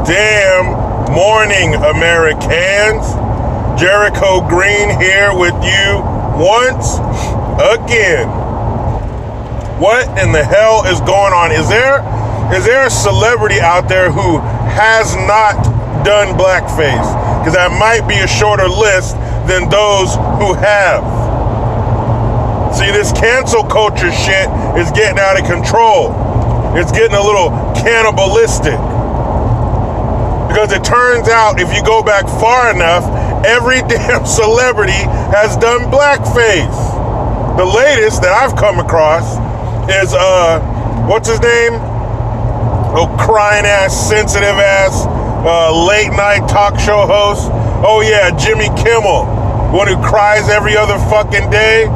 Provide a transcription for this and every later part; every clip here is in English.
damn morning, Americans. Jericho Green here with you once again. What in the hell is going on? Is there a celebrity out there who has not done blackface? Because that might be a shorter list than those who have. See, this cancel culture shit is getting out of control. It's getting a little cannibalistic. Because it turns out, if you go back far enough, every damn celebrity has done blackface. The latest that I've come across is, what's his name? Oh, crying ass, sensitive ass, late night talk show host. Oh yeah, Jimmy Kimmel. One who cries every other fucking day.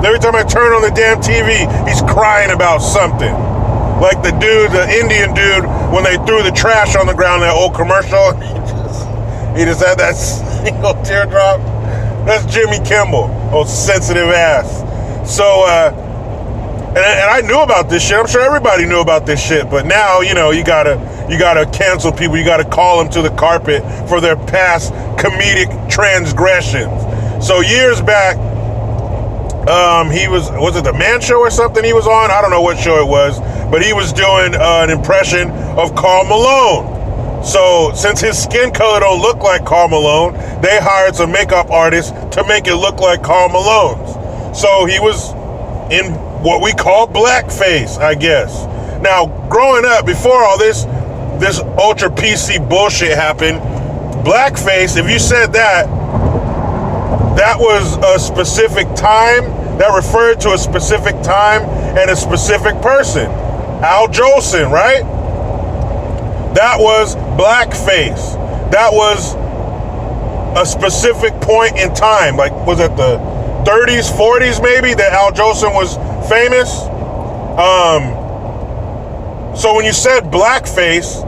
Every time I turn on the damn TV, he's crying about something. Like the dude, the Indian dude, when they threw the trash on the ground, that old commercial, he just had that single teardrop. That's Jimmy Kimmel, old sensitive ass. So, and I knew about this shit. I'm sure everybody knew about this shit. But now, you know, you gotta cancel people. You gotta call them to the carpet for their past comedic transgressions. So years back, he was it the Man Show or something he was on? I don't know what show it was, but he was doing an impression of Karl Malone. So since his skin color don't look like Karl Malone, they hired some makeup artists to make it look like Karl Malone's. So he was in what we call blackface, I guess. Now, growing up, before all this ultra PC bullshit happened, blackface, if you said that was a specific time, that referred to a specific time and a specific person. Al Jolson, right? That was blackface. That was a specific point in time. Like, was it the 30s, 40s maybe, that Al Jolson was famous? So when you said blackface,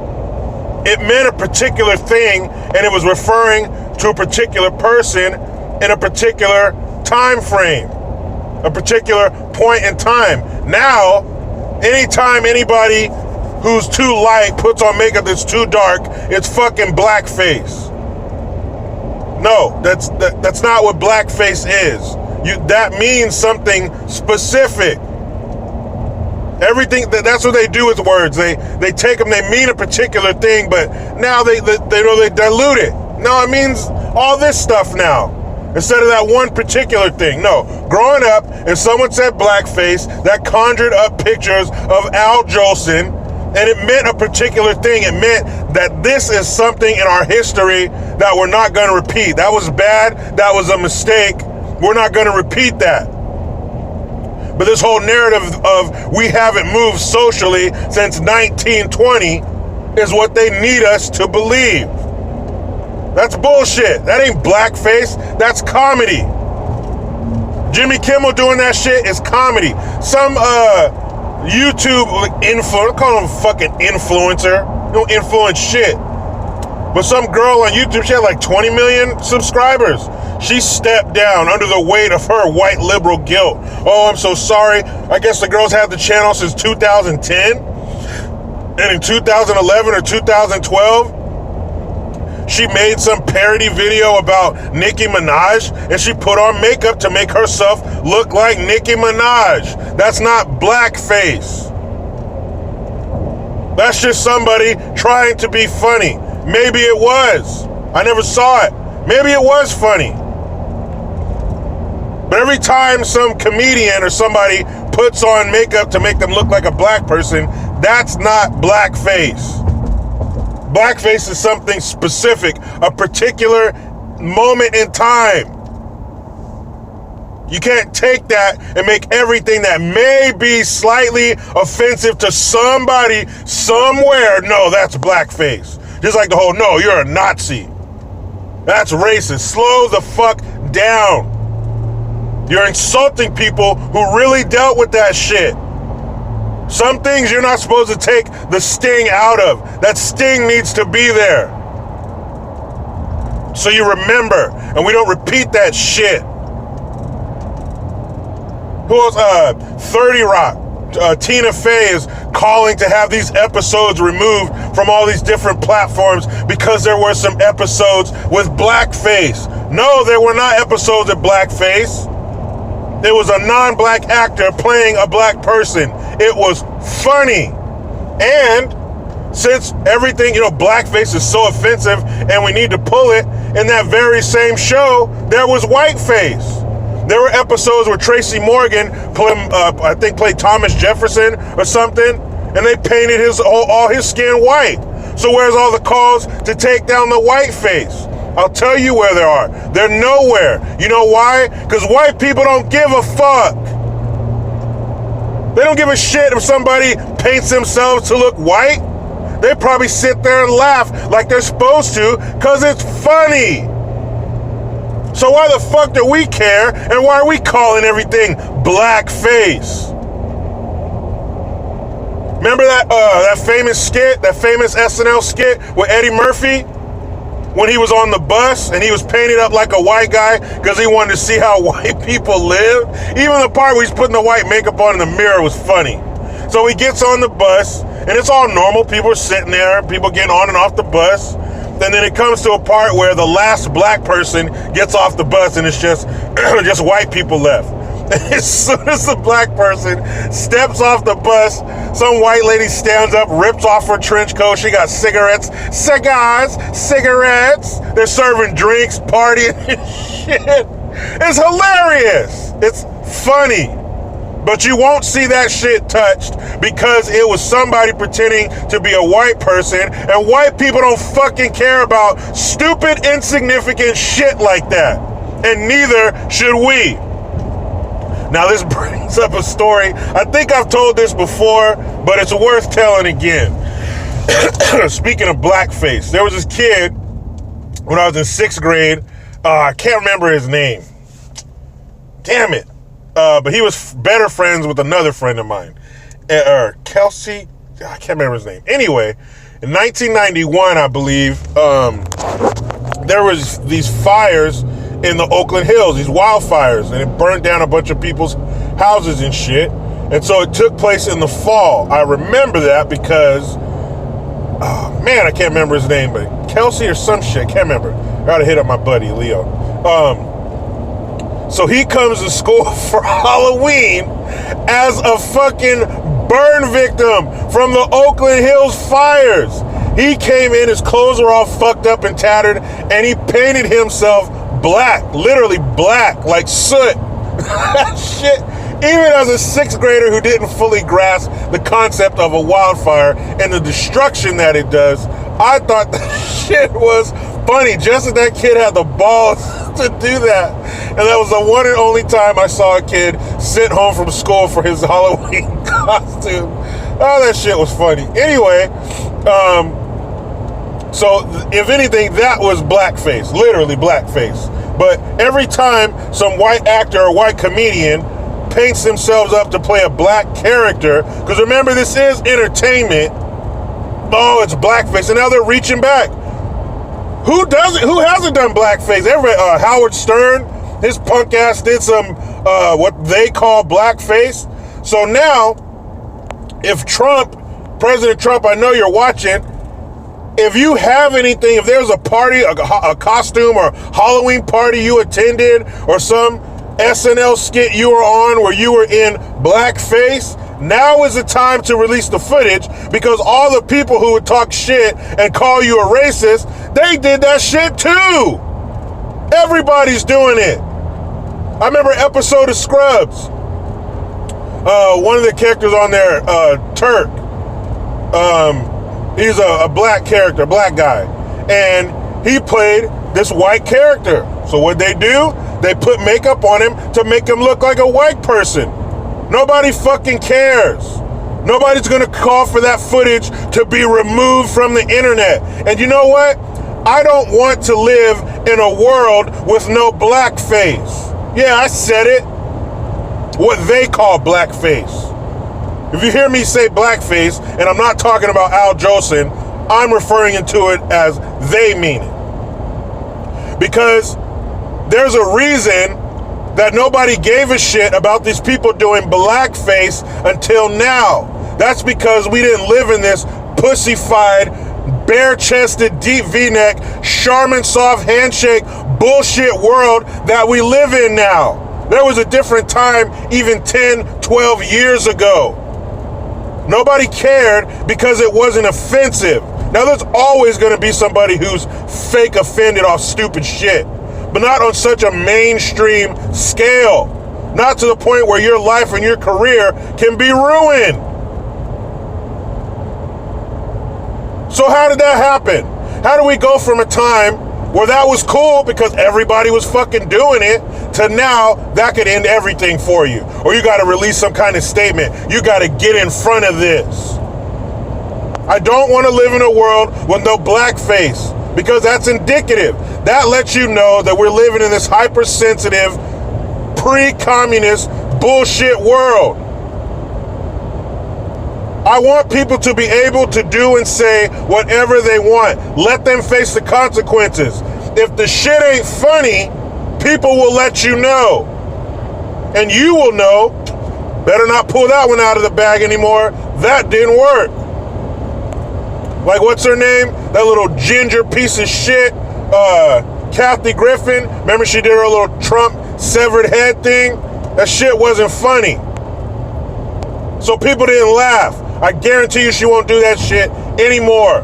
it meant a particular thing, and it was referring to a particular person in a particular time frame, a particular point in time. Now, anytime anybody who's too light puts on makeup that's too dark, it's fucking blackface. No, that's not what blackface is. That means something specific. Everything, that's what they do with words. They take them, they mean a particular thing, but now they dilute it. No, it means all this stuff now, instead of that one particular thing. No, growing up, if someone said blackface, that conjured up pictures of Al Jolson, and it meant a particular thing. It meant that this is something in our history that we're not going to repeat. That was bad. That was a mistake. We're not going to repeat that. But this whole narrative of we haven't moved socially since 1920 is what they need us to believe. That's bullshit. That ain't blackface. That's comedy. Jimmy Kimmel doing that shit is comedy. Some YouTube influencer, call him fucking influencer. Don't influence shit. But some girl on YouTube, she had like 20 million subscribers. She stepped down under the weight of her white liberal guilt. Oh, I'm so sorry. I guess the girl's had the channel since 2010. And in 2011 or 2012, she made some parody video about Nicki Minaj, and she put on makeup to make herself look like Nicki Minaj. That's not blackface. That's just somebody trying to be funny. Maybe it was. I never saw it. Maybe it was funny. But every time some comedian or somebody puts on makeup to make them look like a black person, that's not blackface. Blackface is something specific, a particular moment in time. You can't take that and make everything that may be slightly offensive to somebody somewhere. No, that's blackface. Just like the whole, no, you're a Nazi. That's racist. Slow the fuck down. You're insulting people who really dealt with that shit. Some things you're not supposed to take the sting out of. That sting needs to be there. So you remember, and we don't repeat that shit. Who else? 30 Rock. Tina Fey is calling to have these episodes removed from all these different platforms because there were some episodes with blackface. No, there were not episodes with blackface. It was a non-black actor playing a black person. It was funny. And since everything, blackface is so offensive and we need to pull it, in that very same show, there was whiteface. There were episodes where Tracy Morgan, I think, played Thomas Jefferson or something, and they painted all his skin white. So where's all the calls to take down the whiteface? I'll tell you where they are. They're nowhere. You know why? Because white people don't give a fuck. They don't give a shit if somebody paints themselves to look white. They probably sit there and laugh like they're supposed to because it's funny. So why the fuck do we care, and why are we calling everything blackface? Remember that famous skit, that famous SNL skit with Eddie Murphy? When he was on the bus and he was painted up like a white guy because he wanted to see how white people live. Even the part where he's putting the white makeup on in the mirror was funny. So he gets on the bus and it's all normal. People are sitting there, people getting on and off the bus. And then it comes to a part where the last black person gets off the bus and it's just white people left. As soon as the black person steps off the bus, some white lady stands up, rips off her trench coat. She got cigars. They're serving drinks, partying and shit. It's hilarious. It's funny. But you won't see that shit touched because it was somebody pretending to be a white person, and white people don't fucking care about stupid, insignificant shit like that. And neither should we. Now this brings up a story. I think I've told this before, but it's worth telling again. Speaking of blackface, there was this kid when I was in 6th grade. I can't remember his name. Damn it. But he was better friends with another friend of mine. Kelsey, I can't remember his name. Anyway, in 1991, I believe, there was these fires in the Oakland Hills, these wildfires, and it burned down a bunch of people's houses and shit. And so it took place in the fall. I remember that because, I can't remember his name, but Kelsey or some shit, can't remember. I gotta hit up my buddy, Leo. So he comes to school for Halloween as a fucking burn victim from the Oakland Hills fires. He came in, his clothes were all fucked up and tattered, and he painted himself black, literally black, like soot. Shit. Even as a 6th grader who didn't fully grasp the concept of a wildfire and the destruction that it does, I thought that shit was funny. Just as that kid had the balls to do that. And that was the one and only time I saw a kid sent home from school for his Halloween costume. Oh, that shit was funny. Anyway, so if anything, that was blackface, literally blackface. But every time some white actor or white comedian paints themselves up to play a black character, because remember, this is entertainment. Oh, it's blackface, and now they're reaching back. Who doesn't? Who hasn't done blackface? Howard Stern, his punk ass did some what they call blackface. So now, if President Trump, I know you're watching. If you have anything, if there's a party, a costume or Halloween party you attended, or some SNL skit you were on where you were in blackface, now is the time to release the footage, because all the people who would talk shit and call you a racist, they did that shit too. Everybody's doing it. I remember an episode of Scrubs. One of the characters on there, Turk, he's a black character, black guy, and he played this white character. So what they do? They put makeup on him to make him look like a white person. Nobody fucking cares. Nobody's gonna call for that footage to be removed from the internet. And you know what? I don't want to live in a world with no blackface. Yeah, I said it. What they call blackface. If you hear me say blackface, and I'm not talking about Al Jolson, I'm referring to it as they mean it. Because there's a reason that nobody gave a shit about these people doing blackface until now. That's because we didn't live in this pussified, bare-chested, deep V-neck, Charmin soft handshake bullshit world that we live in now. There was a different time even 10, 12 years ago. Nobody cared because it wasn't offensive. Now there's always going to be somebody who's fake offended off stupid shit, but not on such a mainstream scale. Not to the point where your life and your career can be ruined. So how did that happen? How do we go from a time where that was cool because everybody was fucking doing it to now that could end everything for you? Or you got to release some kind of statement. You got to get in front of this. I don't want to live in a world with no blackface because that's indicative. That lets you know that we're living in this hypersensitive, pre-communist bullshit world. I want people to be able to do and say whatever they want. Let them face the consequences. If the shit ain't funny, people will let you know. And you will know, better not pull that one out of the bag anymore. That didn't work. Like, what's her name? That little ginger piece of shit, Kathy Griffin. Remember she did her little Trump severed head thing? That shit wasn't funny. So people didn't laugh. I guarantee you she won't do that shit anymore.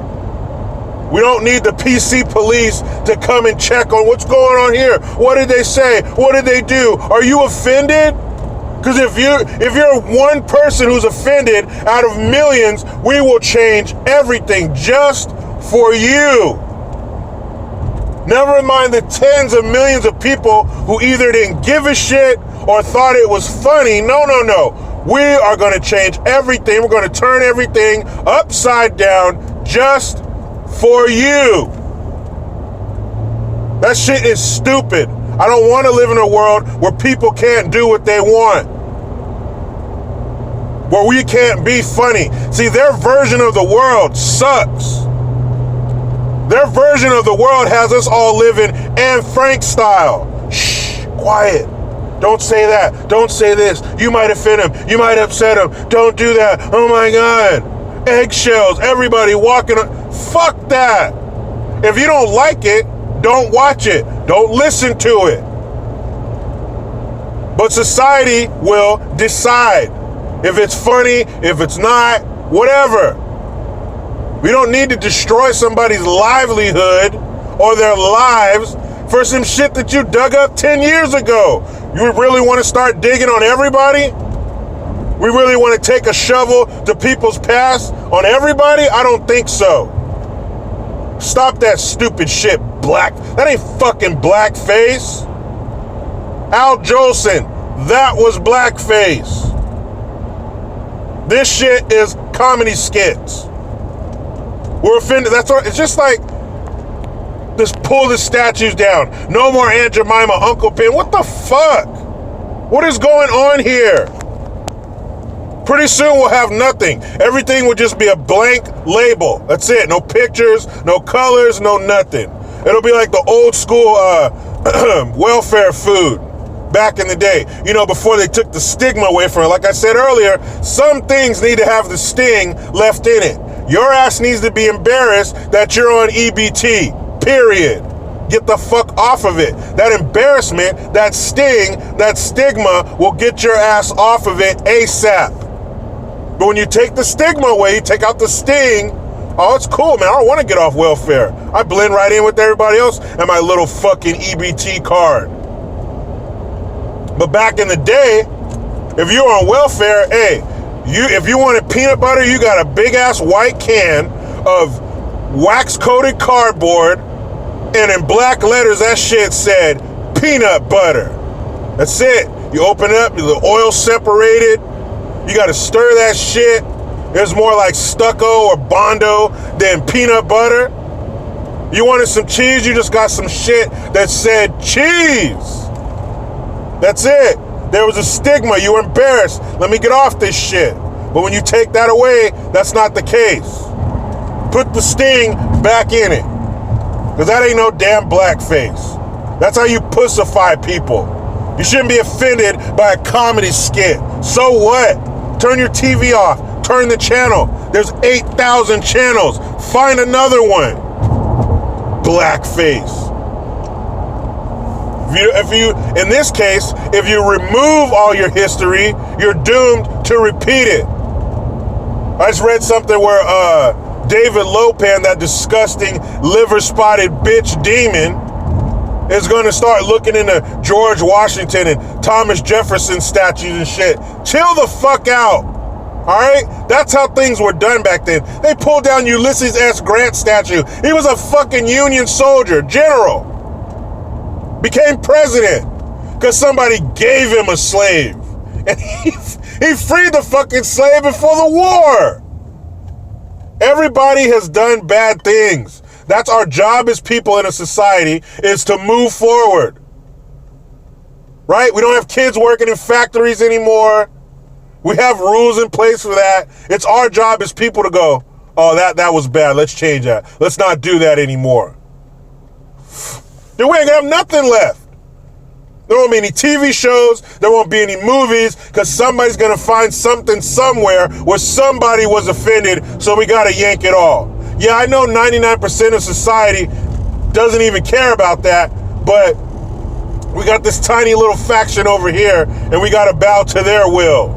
We don't need the PC police to come and check on what's going on here. What did they say? What did they do? Are you offended? Because if you're one person who's offended out of millions, we will change everything just for you. Never mind the tens of millions of people who either didn't give a shit or thought it was funny. No. We are going to change everything. We're going to turn everything upside down just for you. That shit is stupid. I don't want to live in a world where people can't do what they want. Where we can't be funny. See, their version of the world sucks. Their version of the world has us all living Anne Frank style. Shh, quiet. Don't say that. Don't say this. You might offend him. You might upset him. Don't do that. Oh my God. Eggshells. Everybody walking. Fuck that. If you don't like it, don't watch it. Don't listen to it. But society will decide if it's funny, if it's not, whatever. We don't need to destroy somebody's livelihood or their lives for some shit that you dug up 10 years ago. You really want to start digging on everybody? We really want to take a shovel to people's past on everybody? I don't think so. Stop that stupid shit, that ain't fucking blackface. Al Jolson, that was blackface. This shit is comedy skits. We're offended. That's all. It's just like, just pull the statues down. No more Aunt Jemima, Uncle Ben. What the fuck? What is going on here? Pretty soon we'll have nothing. Everything will just be a blank label. That's it. No pictures, no colors, no nothing. It'll be like the old school welfare food back in the day. You know, before they took the stigma away from it. Like I said earlier, some things need to have the sting left in it. Your ass needs to be embarrassed that you're on EBT. Period. Get the fuck off of it. That embarrassment, that sting, that stigma will get your ass off of it ASAP. But when you take the stigma away, you take out the sting, oh, it's cool, man. I don't want to get off welfare. I blend right in with everybody else and my little fucking EBT card. But back in the day, if you were on welfare, hey, if you wanted peanut butter, you got a big ass white can of wax coated cardboard, and in black letters that shit said peanut butter. That's it. You open it up, the oil separated. You got to stir that shit. It's more like stucco or Bondo than peanut butter. You wanted some cheese, you just got some shit that said cheese. That's it. There was a stigma. You were embarrassed. Let me get off this shit. But when you take that away, that's not the case. Put the sting back in it. Because that ain't no damn blackface. That's how you pussify people. You shouldn't be offended by a comedy skit. So what? Turn your TV off. Turn the channel. There's 8,000 channels. Find another one. Blackface. If you, in this case, if you remove all your history, you're doomed to repeat it. I just read something where David Lopan, that disgusting liver-spotted bitch demon, is going to start looking into George Washington and Thomas Jefferson statues and shit. Chill the fuck out. All right? That's how things were done back then. They pulled down Ulysses S. Grant statue. He was a fucking Union soldier, general. Became president because somebody gave him a slave. And he freed the fucking slave before the war. Everybody has done bad things. That's our job as people in a society, is to move forward. Right? We don't have kids working in factories anymore. We have rules in place for that. It's our job as people to go, oh, that was bad. Let's change that. Let's not do that anymore. Then we ain't gonna have nothing left. There won't be any TV shows. There won't be any movies because somebody's going to find something somewhere where somebody was offended, so we got to yank it all. Yeah, I know 99% of society doesn't even care about that, but we got this tiny little faction over here, and we got to bow to their will.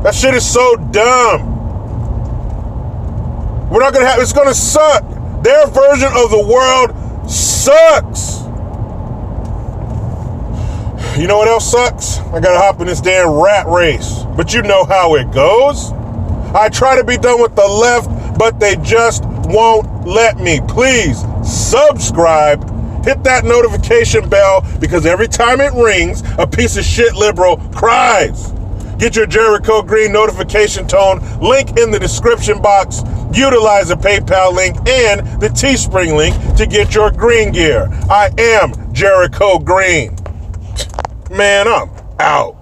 That shit is so dumb. We're not going to have, it's going to suck. Their version of the world sucks. You know what else sucks? I gotta hop in this damn rat race. But you know how it goes. I try to be done with the left, but they just won't let me. Please subscribe. Hit that notification bell, because every time it rings, a piece of shit liberal cries. Get your Jericho Green notification tone. Link in the description box. Utilize the PayPal link and the Teespring link to get your green gear. I am Jericho Green. Man, I'm out.